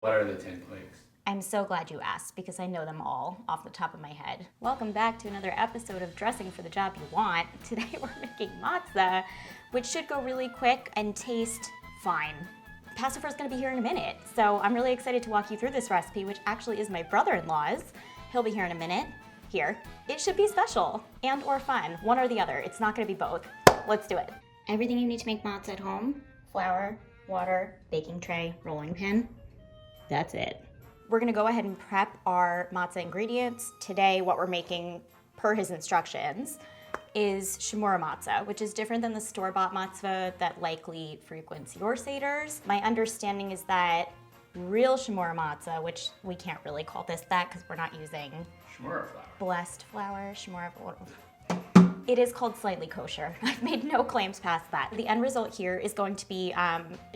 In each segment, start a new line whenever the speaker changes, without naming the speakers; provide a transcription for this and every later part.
What are the 10 plagues?
I'm so glad you asked because I know them all off the top of my head. Welcome back to another episode of Dressing for the Job You Want. Today we're making matzah, which should go really quick and taste fine. Passover is going to be here in a minute, so I'm really excited to walk you through this recipe, which actually is my brother-in-law's. He'll be here in a minute. Here. It should be special and or fun, one or the other. It's not going to be both. Let's do it. Everything you need to make matzah at home: flour, water, baking tray, rolling pin. That's it. We're gonna go ahead and prep our matzah ingredients. Today, what we're making, per his instructions, is shemura matzah, which is different than the store-bought matzah that likely frequents your seders. My understanding is that real shemura matzah, which we can't really call this that because we're not using
Shemura flour.
blessed flour, shemura. It is called slightly kosher. I've made no claims past that. The end result here is going to be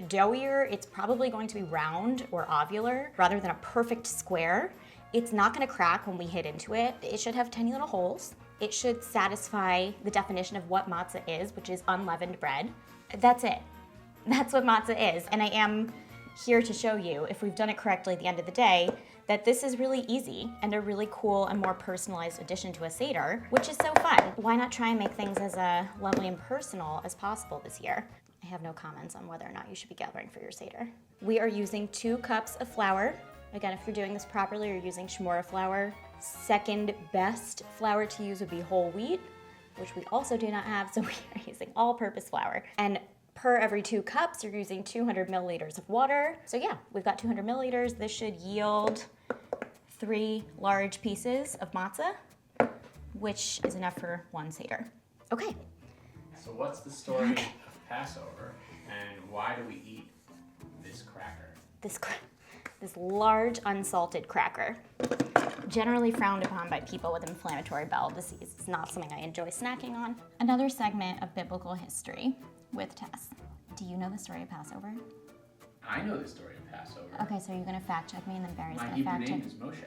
doughier. It's probably going to be round or ovular rather than a perfect square. It's not gonna crack when we hit into it. It should have tiny little holes. It should satisfy the definition of what matzah is, which is unleavened bread. That's it. That's what matzah is. And I am here to show you, if we've done it correctly at the end of the day, that this is really easy and a really cool and more personalized addition to a Seder, which is so fun. Why not try and make things as lovely and personal as possible this year? I have no comments on whether or not you should be gathering for your Seder. We are using 2 cups of flour. Again, if you're doing this properly, you're using shemura flour. Second best flour to use would be whole wheat, which we also do not have, so we are using all-purpose flour. And per every 2 cups, you're using 200 milliliters of water. So yeah, we've got 200 milliliters. This should yield 3 large pieces of matzah, which is enough for 1 Seder. Okay.
So what's the story of Passover, and why do we eat this cracker?
This large unsalted cracker, generally frowned upon by people with inflammatory bowel disease. It's not something I enjoy snacking on. Another segment of biblical history with Tess. Do you know the story of Passover?
I know the story of Passover.
Okay, so you're gonna fact check me and then Barry's
My
gonna
Hebrew
fact check.
name is Moshe.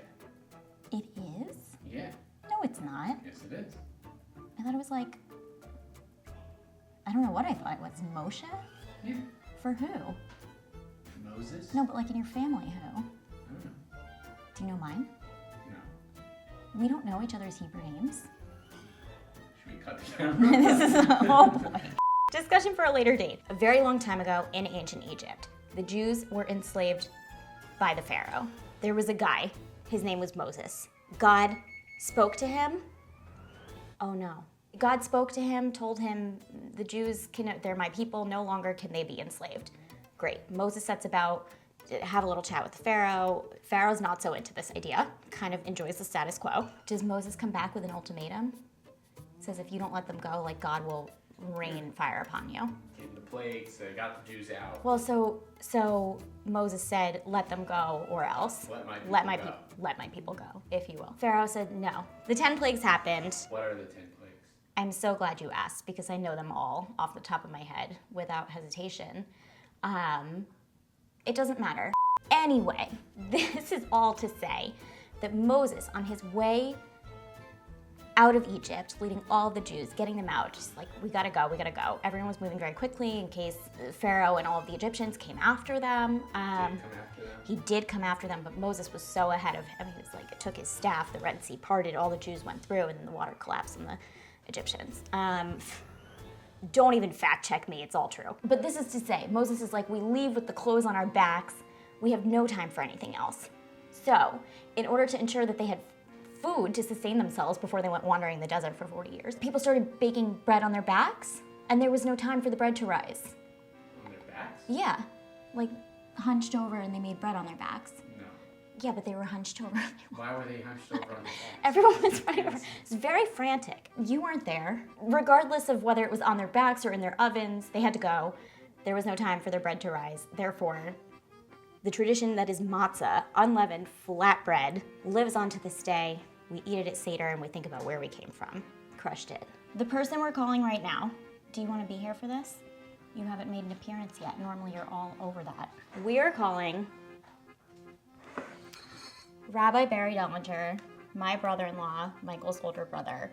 It is?
Yeah.
No, it's not.
Yes, it is.
I thought it was like, I don't know what I thought it was. Moshe?
Yeah.
For who?
Moses?
No, but like in your family, who?
I don't know.
Do you know mine?
No.
We don't know each other's Hebrew names.
Should we cut the camera?
This is, oh boy. Discussion for a later date. A very long time ago in ancient Egypt, the Jews were enslaved by the Pharaoh. There was a guy, his name was Moses. God spoke to him. Oh no. God spoke to him, told him, the Jews, they're my people, no longer can they be enslaved. Great. Moses sets about, have a little chat with the Pharaoh. Pharaoh's not so into this idea, kind of enjoys the status quo. Does Moses come back with an ultimatum? Says if you don't let them go, like God will rain fire upon you.
Getting the plagues, got the Jews out.
Well, so Moses said, let them go or else.
Let my
people go, if you will. Pharaoh said no. The 10 plagues happened.
What are the 10 plagues?
I'm so glad you asked because I know them all off the top of my head without hesitation. It doesn't matter. Anyway, this is all to say that Moses, on his way out of Egypt, leading all the Jews, getting them out, just like, we gotta go. Everyone was moving very quickly in case Pharaoh and all of the Egyptians came after them. He did come after them, but Moses was so ahead of him. He was like, it took his staff, the Red Sea parted, all the Jews went through, and then the water collapsed on the Egyptians. Don't even fact check me, it's all true. But this is to say, Moses is like, we leave with the clothes on our backs, we have no time for anything else. So, in order to ensure that they had food to sustain themselves before they went wandering in the desert for 40 years, people started baking bread on their backs, and there was no time for the bread to rise.
On their backs?
Yeah, like hunched over and they made bread on their backs.
No.
Yeah, but they were hunched over.
Why were they hunched over on their backs?
Everyone was running over. It was very frantic. You weren't there. Regardless of whether it was on their backs or in their ovens, they had to go. There was no time for their bread to rise. Therefore, the tradition that is matzah, unleavened flatbread, lives on to this day. We eat it at Seder and we think about where we came from. Crushed it. The person we're calling right now, do you want to be here for this? You haven't made an appearance yet. Normally you're all over that. We are calling Rabbi Barry Dellinger, my brother-in-law, Michael's older brother.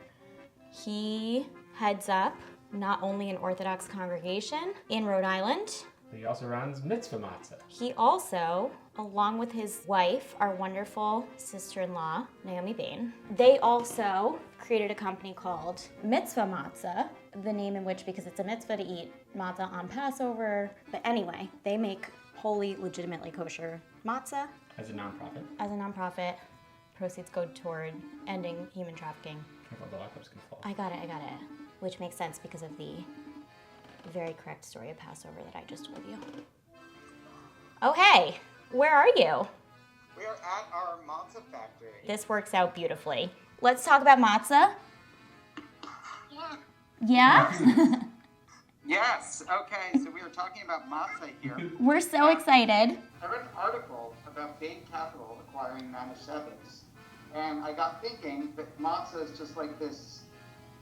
He heads up not only an Orthodox congregation in Rhode Island,
He also runs Mitzvah Matzo.
He also, along with his wife, our wonderful sister-in-law, Naomi Bain, they also created a company called Mitzvah Matzo, the name in which, because it's a mitzvah to eat matzah on Passover. But anyway, they make wholly, legitimately kosher matzah.
As a nonprofit.
As a nonprofit, proceeds go toward ending human trafficking.
Careful, the lockups can fall.
I got it. Which makes sense because of the very correct story of Passover that I just told you. Oh, hey, where are you?
We are at our matzah factory.
This works out beautifully. Let's talk about matzah. Yeah?
Yes, okay, so we were talking about matzah here.
We're so excited.
I read an article about big capital acquiring Manischewitz, and I got thinking that matzah is just like this,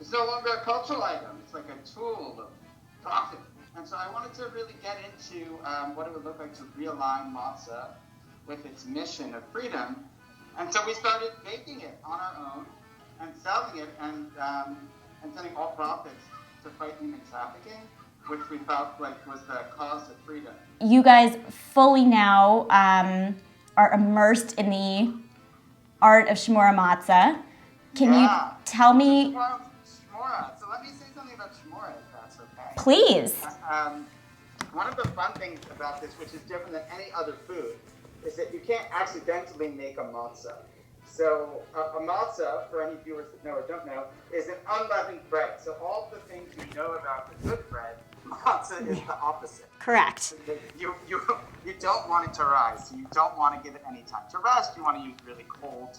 it's no longer a cultural item, it's like a tool of profit. And so I wanted to really get into what it would look like to realign matzah with its mission of freedom. And so we started baking it on our own and selling it and sending all profits to fight human trafficking, which we felt like was the cause of freedom.
You guys fully now are immersed in the art of shmura matzah. Can you tell me?
Shmura. So let me say something about shmura, if that's okay.
Please.
One of the fun things about this, which is different than any other food, is that you can't accidentally make a matzah. So a matzah, for any viewers that know or don't know, is an unleavened bread. So all the things you know about the good bread, matzah is the opposite.
Correct.
You don't want it to rise. So you don't want to give it any time to rest. You want to use really cold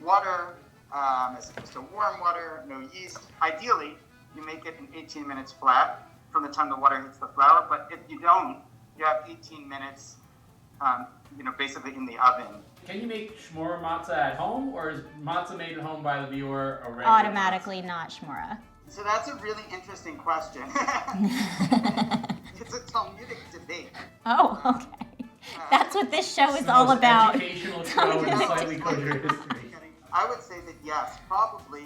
water as opposed to warm water, no yeast. Ideally, you make it in 18 minutes flat from the time the water hits the flour. But if you don't, you have 18 minutes, basically in the oven.
Can you make shmura matzah at home, or is matzah made at home by the viewer a regular
Automatically not shmura.
So that's a really interesting question. It's a Talmudic debate.
Oh, okay. That's what this show is all about.
Educational show in slightly kosher history.
I would say that yes, probably,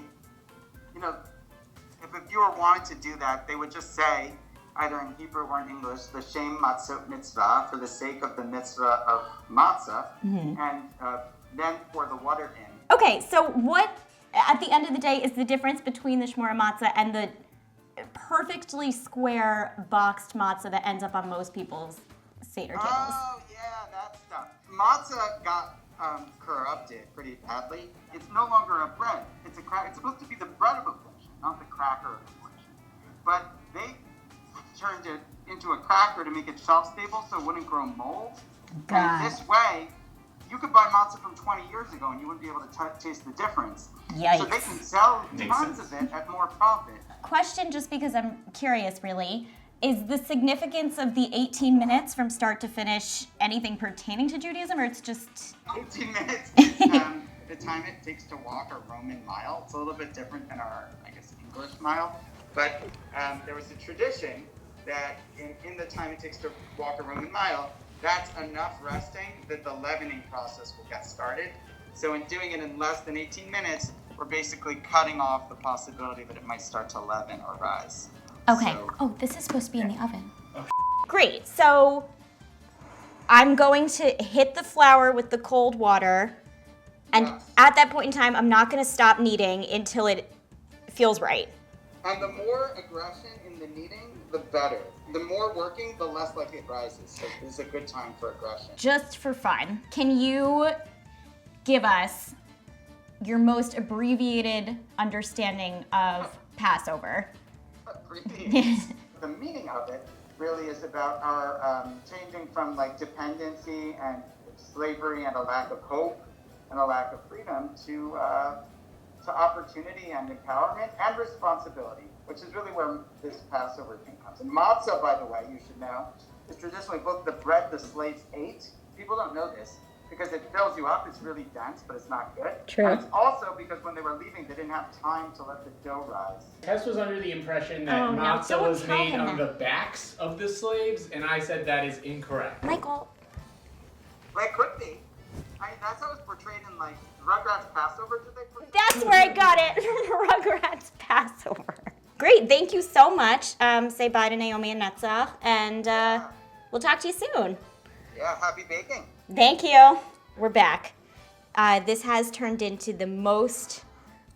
if a viewer wanted to do that, they would just say, either in Hebrew or in English, the Shem Matzot Mitzvah, for the sake of the mitzvah of matzah, and then pour the water in.
Okay, so what, at the end of the day, is the difference between the shmura matzah and the perfectly square boxed matzah that ends up on most people's Seder tables?
Oh, yeah, that stuff. Matzah got corrupted pretty badly. It's no longer a bread. It's supposed to be the bread of affliction, not the cracker of affliction. But they turned it into a cracker to make it shelf-stable so it wouldn't grow mold.
God.
And this way, you could buy matzah from 20 years ago and you wouldn't be able to taste the difference.
Yikes.
So they can sell tons of it at more profit.
Question, just because I'm curious, really, is the significance of the 18 minutes from start to finish anything pertaining to Judaism, or it's just...
18 minutes is the time it takes to walk a Roman mile. It's a little bit different than our, English mile. But there was a tradition that in the time it takes to walk a Roman mile, that's enough resting that the leavening process will get started. So in doing it in less than 18 minutes, we're basically cutting off the possibility that it might start to leaven or rise.
Okay.
So,
this is supposed to be in the oven. Great. So I'm going to hit the flour with the cold water. And at that point in time, I'm not going to stop kneading until it feels right.
And the more aggression in the kneading, the better. The more working, the less likely it rises. So this is a good time for aggression.
Just for fun, can you give us your most abbreviated understanding of Passover?
The meaning of it really is about our changing from dependency and slavery and a lack of hope and a lack of freedom to opportunity and empowerment and responsibility, which is really where this Passover thing comes. And matzah, by the way, you should know, is traditionally both the bread the slaves ate. People don't know this because it fills you up. It's really dense, but it's not good.
True.
And it's also because when they were leaving, they didn't have time to let the dough rise.
Tess was under the impression that matzah was made on the backs of the slaves, and I said that is incorrect.
Michael.
Well, it could be. That's how it's portrayed in Rugrats Passover. Did they portray?
That's where I got it from Rugrats Passover. Great, thank you so much. Say bye to Naomi and Netzach, and We'll talk to you soon.
Yeah, happy baking.
Thank you. We're back. This has turned into the most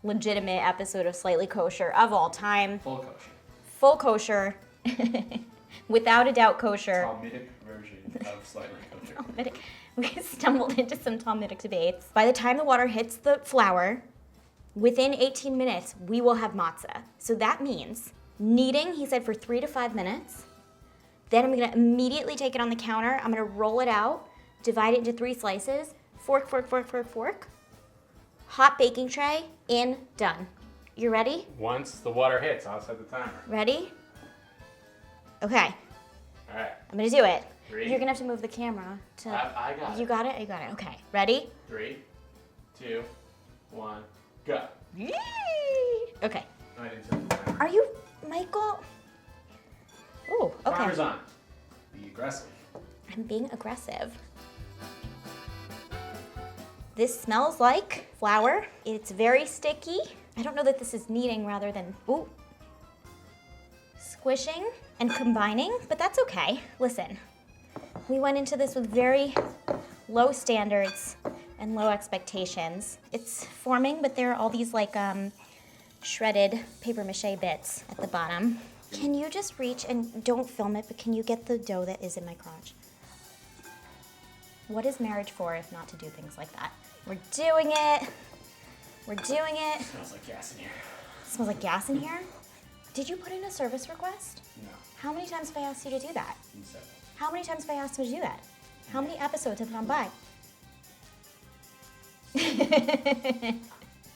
legitimate episode of Slightly Kosher of all time.
Full kosher.
Full kosher. Without a doubt kosher.
Talmudic version of Slightly Kosher.
Talmudic. We stumbled into some Talmudic debates. By the time the water hits the flour, within 18 minutes, we will have matzah. So that means kneading, he said, for 3 to 5 minutes. Then I'm gonna immediately take it on the counter. I'm gonna roll it out, divide it into 3 slices, fork, fork, fork, fork, fork. Hot baking tray, in, done. You ready?
Once the water hits, I'll set the timer.
Ready? Okay,
All right.
I'm gonna do it.
3.
You're gonna have to move the camera to.
I got it.
You got it? You got it. Okay, ready?
3, 2, 1, go.
Yay! Okay.
No, I didn't set the timer.
Are you, Michael? Oh, okay.
Timer's on. Be aggressive.
I'm being aggressive. This smells like flour. It's very sticky. I don't know that this is kneading rather than, ooh, squishing and combining, but that's okay. Listen, we went into this with very low standards and low expectations. It's forming, but there are all these like shredded paper mache bits at the bottom. Can you just reach and don't film it, but can you get the dough that is in my crotch? What is marriage for if not to do things like that? We're doing it. We're doing it.
Smells like gas in here.
It smells like gas in here. Did you put in a service request?
No.
How many times have I asked you to do that?
Several.
How many times have I asked you to do that? How many episodes have gone by?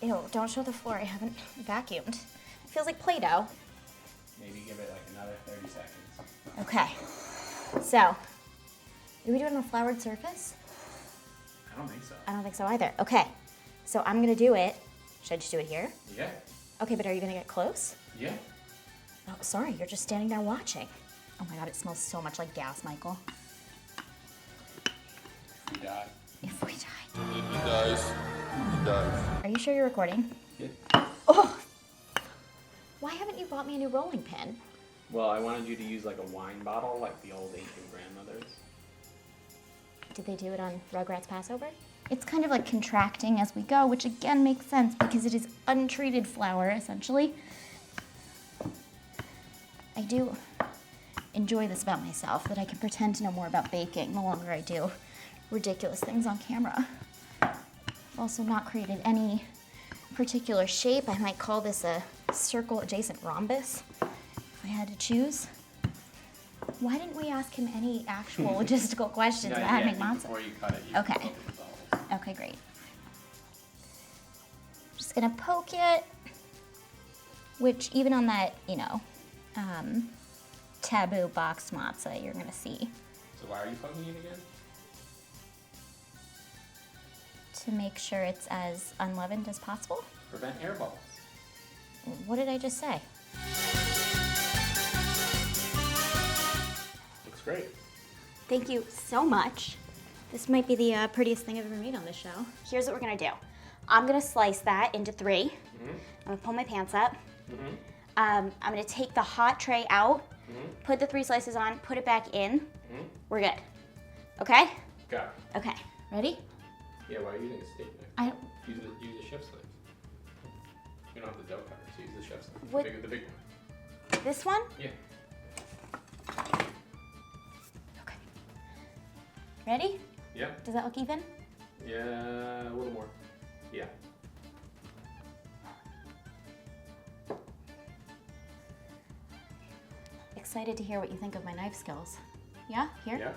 Ew, don't show the floor. I haven't vacuumed. It feels like Play-Doh.
Maybe give it like another 30 seconds.
Okay. So, do we do it on a floured surface?
I don't think so.
I don't think so either. Okay. So I'm gonna do it. Should I just do it here?
Yeah.
Okay, but are you gonna get close?
Yeah.
Oh, sorry, you're just standing there watching. Oh my god, it smells so much like gas, Michael.
We die.
If we die.
He dies. He dies.
Are you sure you're recording?
Yeah.
Oh! Why haven't you bought me a new rolling pin?
Well, I wanted you to use like a wine bottle, like the old ancient grandmothers.
Did they do it on Rugrats Passover? It's kind of like contracting as we go, which again makes sense because it is untreated flour, essentially. I do enjoy this about myself, that I can pretend to know more about baking the longer I do ridiculous things on camera. I've also not created any particular shape. I might call this a circle adjacent rhombus, if I had to choose. Why didn't we ask him any actual logistical questions about how to make matzah?
Before you cut it, you
Okay.
can open the bottle.
Okay, great. Just gonna poke it, which even on that, taboo box matzah, you're gonna see,
So why are you poking it again?
to make sure it's as unleavened as possible.
Prevent air bubbles.
What did I just say?
Looks great.
Thank you so much. This might be the prettiest thing I've ever made on this show. Here's what we're gonna do. I'm gonna slice that into 3.
Mm-hmm.
I'm gonna pull my pants up.
Mm-hmm.
I'm gonna take the hot tray out,
Mm-hmm.
put the 3 slices on, put it back in.
Mm-hmm.
We're good. Okay?
Go.
Okay. Ready?
Yeah, why are you using a steak knife?
I don't.
Use a chef's knife. You don't have the dough cutter, so use the chef's knife.
What-
The big one.
This one?
Yeah.
Okay. Ready?
Yeah.
Does that look even?
Yeah, a little more. Yeah.
Excited to hear what you think of my knife skills. Yeah? Here?
Yeah.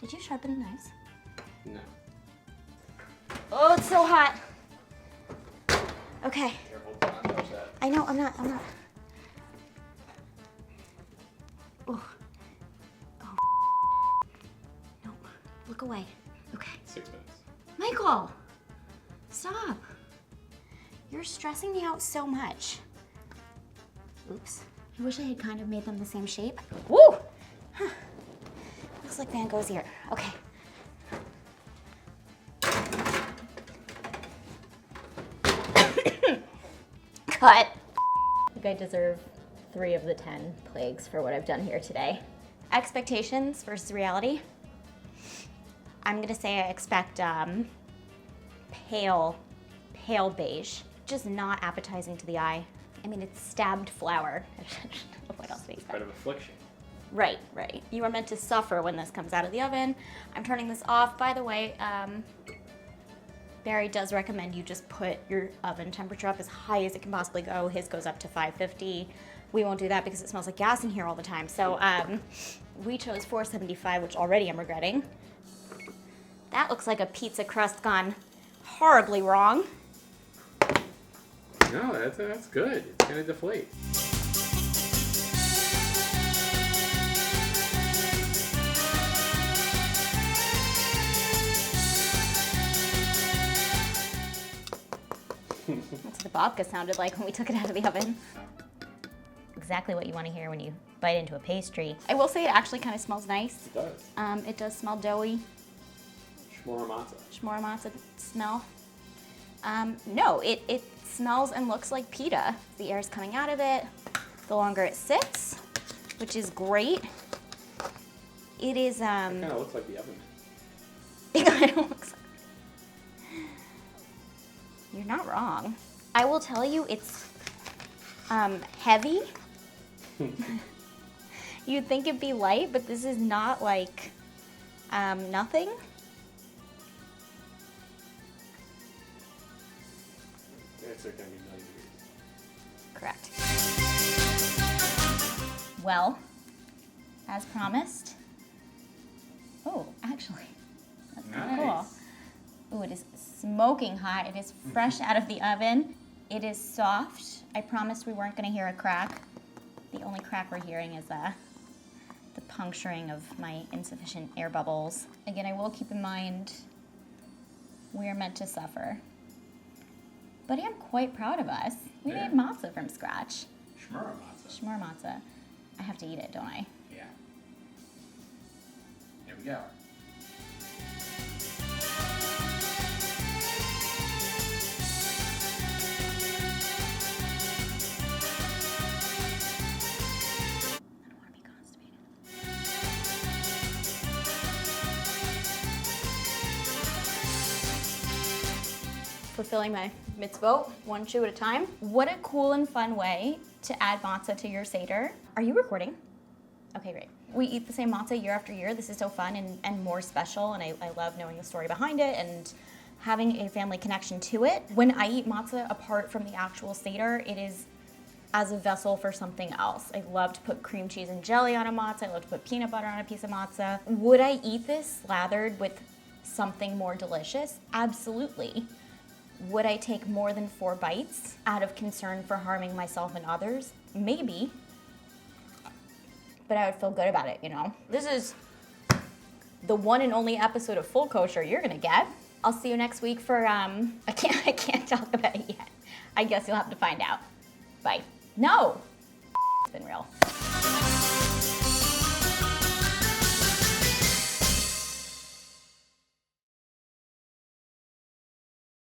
Did you sharpen the knives?
No.
Oh, it's so hot. Okay.
Careful, do not touch that.
I know, I'm not. Oh. Oh. No. Look away. Okay.
6 minutes.
Michael! Stop. You're stressing me out so much. Oops. I wish I had kind of made them the same shape. Woo! Huh. Looks like Van Gogh's ear. Okay. Cut. I think I deserve 3 of the 10 plagues for what I've done here today. Expectations versus reality. I'm gonna say I expect pale beige. Just not appetizing to the eye. I mean, it's stabbed flour. What else do we expect?
Part of affliction.
Right. You are meant to suffer when this comes out of the oven. I'm turning this off. By the way, Barry does recommend you just put your oven temperature up as high as it can possibly go. His goes up to 550. We won't do that because it smells like gas in here all the time. So we chose 475, which already I'm regretting. That looks like a pizza crust gone horribly wrong.
No, that's good. It's gonna deflate.
That's what the babka sounded like when we took it out of the oven. Exactly what you want to hear when you bite into a pastry. I will say it actually kind of smells nice.
It does.
It does smell doughy.
Shmora matzo.
Shmora matzo smell. No, it smells and looks like pita. The air's coming out of it the longer it sits, which is great. It is,
It kind of looks like the oven.
it kind of looks like... You're not wrong. I will tell you, it's heavy. You'd think it'd be light, but this is not like nothing.
It's gonna be 90 degrees.
Correct. Well, as promised. Oh, actually, that's kind of cool. Ooh, it is smoking hot. It is fresh out of the oven. It is soft. I promised we weren't going to hear a crack. The only crack we're hearing is the puncturing of my insufficient air bubbles. Again, I will keep in mind we are meant to suffer. But I am quite proud of us. We made matzah from scratch.
Shmora matzo.
Shmor matzah. I have to eat it, don't I?
Yeah. There we go.
I don't want to be constipated. Fulfilling my mitzvot, one chew at a time. What a cool and fun way to add matzah to your Seder. Are you recording? Okay, great. We eat the same matzah year after year. This is so fun and more special, and I love knowing the story behind it and having a family connection to it. When I eat matzah apart from the actual Seder, it is as a vessel for something else. I love to put cream cheese and jelly on a matzah. I love to put peanut butter on a piece of matzah. Would I eat this slathered with something more delicious? Absolutely. Would I take more than 4 bites out of concern for harming myself and others? Maybe. But I would feel good about it, you know? This is the one and only episode of Full Kosher you're gonna get. I'll see you next week for, I can't talk about it yet. I guess you'll have to find out. Bye. No! It's been real.